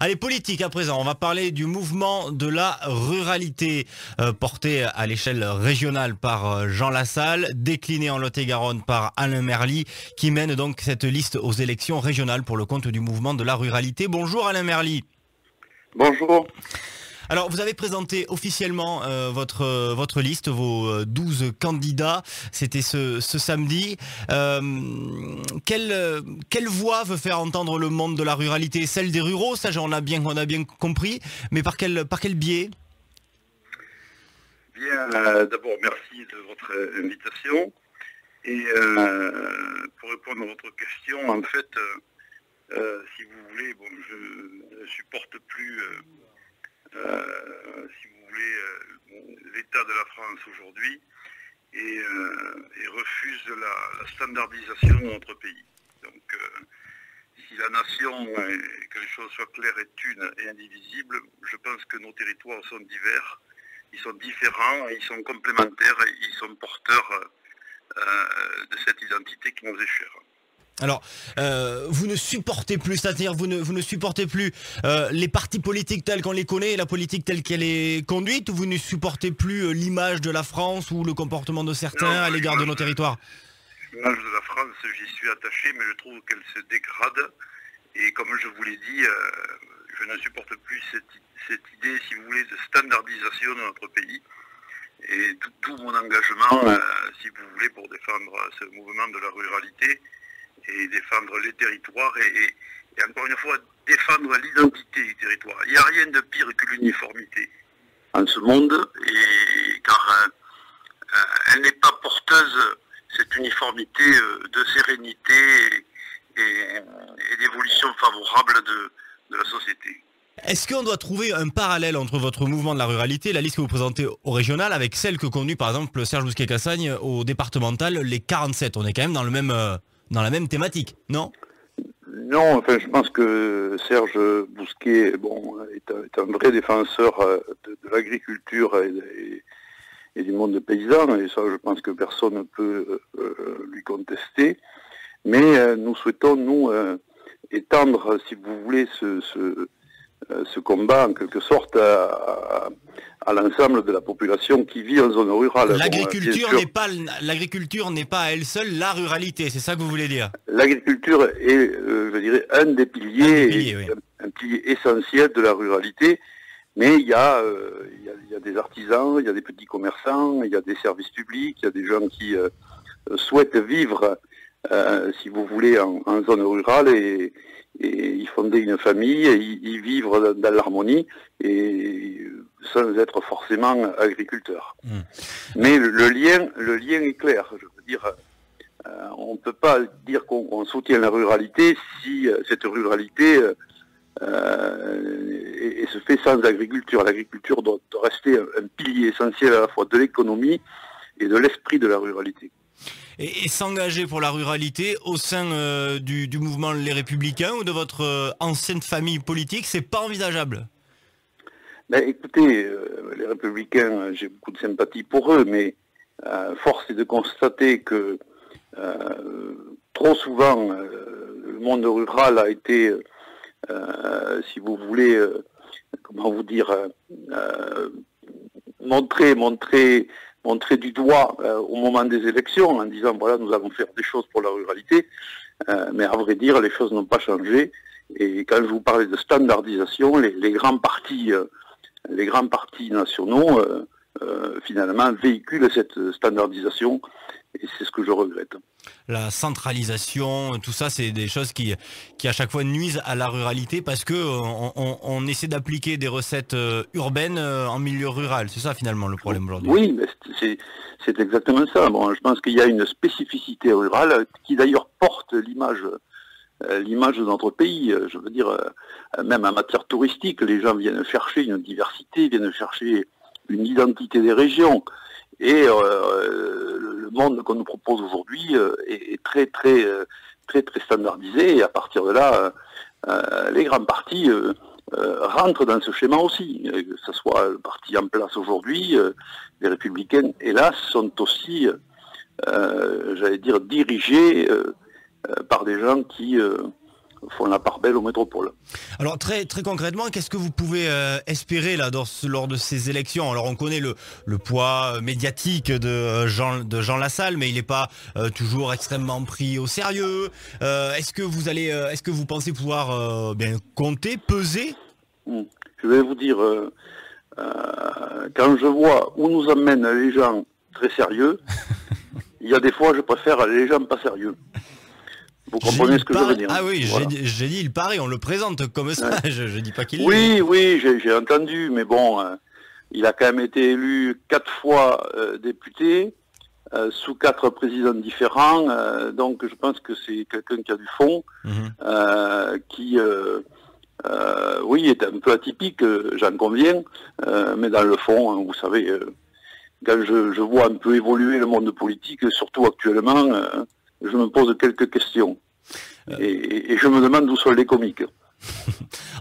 Allez, politique à présent. On va parler du mouvement de la ruralité porté à l'échelle régionale par Jean Lassalle, décliné en Lot-et-Garonne par Alain Merli, qui mène donc cette liste aux élections régionales pour le compte du mouvement de la ruralité. Bonjour Alain Merli. Bonjour. Alors, vous avez présenté officiellement votre liste, vos 12 candidats. C'était ce samedi. Quelle voix veut faire entendre le monde de la ruralité? Celle des ruraux, ça on a bien compris. Mais par quel biais? Bien, d'abord, merci de votre invitation. Et pour répondre à votre question, en fait, si vous voulez, bon, je ne supporte plus... si vous voulez, l'état de la France aujourd'hui et refuse la standardisation de notre pays. Donc, si la nation, que les choses soient claires, est une et indivisible, je pense que nos territoires sont divers, ils sont différents, ils sont complémentaires, ils sont porteurs de cette identité qui nous est chère. Alors, vous ne supportez plus, c'est-à-dire vous ne supportez plus les partis politiques tels qu'on les connaît et la politique telle qu'elle est conduite, ou vous ne supportez plus l'image de la France ou le comportement de certains à l'égard de nos territoires? L'image de la France, j'y suis attaché, mais je trouve qu'elle se dégrade. Et comme je vous l'ai dit, je ne supporte plus cette idée, si vous voulez, de standardisation de notre pays. Et tout mon engagement, si vous voulez, pour défendre ce mouvement de la ruralité, et défendre les territoires et encore une fois défendre l'identité du territoire. Il n'y a rien de pire que l'uniformité en ce monde, car elle n'est pas porteuse, cette uniformité, de sérénité et d'évolution favorable de la société. Est-ce qu'on doit trouver un parallèle entre votre mouvement de la ruralité, la liste que vous présentez au régional, avec celle que conduit par exemple Serge Bousquet-Cassagne au départemental, les 47? On est quand même dans la même thématique, non? Non, enfin, je pense que Serge Bousquet est un vrai défenseur de l'agriculture et du monde paysan, et ça, je pense que personne ne peut lui contester. Mais nous souhaitons, nous, étendre, si vous voulez, ce combat, en quelque sorte, à l'ensemble de la population qui vit en zone rurale. L'agriculture n'est pas à elle seule la ruralité, c'est ça que vous voulez dire? L'agriculture est, je dirais, un des piliers, oui. Un pilier essentiel de la ruralité, mais il y a des artisans, il y a des petits commerçants, il y a des services publics, il y a des gens qui souhaitent vivre, si vous voulez, en zone rurale et y fonder une famille, et y vivre dans l'harmonie et sans être forcément agriculteur. Mais le lien est clair. Je veux dire, on ne peut pas dire qu'on soutient la ruralité si cette ruralité se fait sans agriculture. L'agriculture doit rester un pilier essentiel à la fois de l'économie et de l'esprit de la ruralité. Et s'engager pour la ruralité au sein du mouvement Les Républicains ou de votre ancienne famille politique, c'est pas envisageable? Ben, écoutez, les Républicains, j'ai beaucoup de sympathie pour eux, mais force est de constater que trop souvent, le monde rural a été, si vous voulez, comment vous dire, montré du doigt au moment des élections en disant voilà, nous allons faire des choses pour la ruralité, mais à vrai dire les choses n'ont pas changé. Et quand je vous parlais de standardisation, les grands partis nationaux finalement véhiculent cette standardisation, et c'est ce que je regrette. La centralisation, tout ça, c'est des choses qui à chaque fois nuisent à la ruralité parce que on essaie d'appliquer des recettes urbaines en milieu rural. C'est ça finalement le problème aujourd'hui. Oui, mais c'est exactement ça. Bon, je pense qu'il y a une spécificité rurale qui d'ailleurs porte l'image de notre pays. Je veux dire, même en matière touristique, les gens viennent chercher une diversité, viennent chercher une identité des régions. Et le monde qu'on nous propose aujourd'hui est très standardisé. Et à partir de là, les grands partis rentrent dans ce schéma aussi. Que ce soit le parti en place aujourd'hui, les Républicains, hélas, sont aussi, j'allais dire, dirigés par des gens qui font la part belle aux métropoles. Alors très concrètement, qu'est-ce que vous pouvez espérer là lors de ces élections? Alors on connaît le poids médiatique de Jean Lassalle, mais il n'est pas toujours extrêmement pris au sérieux. Est-ce que vous pensez pouvoir bien compter, peser? Je vais vous dire, quand je vois où nous amènent les gens très sérieux, il y a des fois je préfère les gens pas sérieux. Vous comprenez ce que je veux dire? Ah oui, voilà. j'ai dit il paraît, on le présente comme ça, ouais. Je dis pas qu'il l'est. Oui, j'ai entendu, mais bon, il a quand même été élu 4 fois député, sous 4 présidents différents, donc je pense que c'est quelqu'un qui a du fond, qui, oui, est un peu atypique, j'en conviens, mais dans le fond, vous savez, quand je vois un peu évoluer le monde politique, surtout actuellement, je me pose quelques questions. Et je me demande où sont les comiques.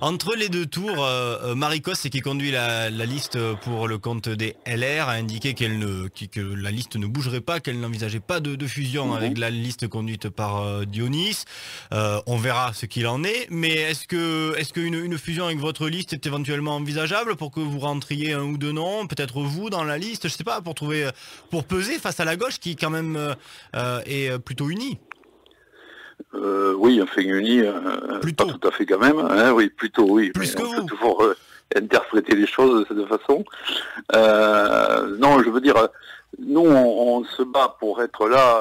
Entre les deux tours, Marie Cosse, qui conduit la liste pour le compte des LR, a indiqué que la liste ne bougerait pas, qu'elle n'envisageait pas de fusion avec la liste conduite par Dionis. On verra ce qu'il en est. Mais est-ce qu'une fusion avec votre liste est éventuellement envisageable pour que vous rentriez un ou deux noms, peut-être vous dans la liste, je sais pas, pour peser face à la gauche qui quand même est plutôt unie? Oui, enfin unis, pas tout à fait quand même, hein, oui, plutôt oui. Plus que vous. On peut toujours interpréter les choses de cette façon. Non, je veux dire, nous on se bat pour être là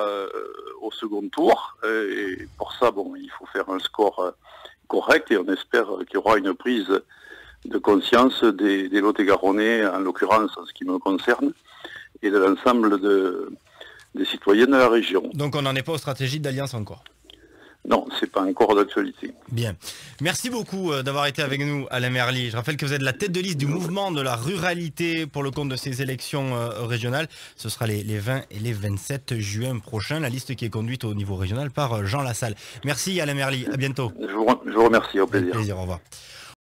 au second tour, et pour ça, bon, il faut faire un score correct, et on espère qu'il y aura une prise de conscience des Lot-et-Garonnais, en l'occurrence en ce qui me concerne, et de l'ensemble des citoyens de la région. Donc on n'en est pas aux stratégies d'alliance encore? Non, c'est pas encore d'actualité. Bien. Merci beaucoup d'avoir été avec nous, Alain Merli. Je rappelle que vous êtes la tête de liste du mouvement de la ruralité pour le compte de ces élections régionales. Ce sera les 20 et les 27 juin prochains. La liste qui est conduite au niveau régional par Jean Lassalle. Merci Alain Merli. À bientôt. Je vous remercie. Au plaisir. Avec plaisir. Au revoir.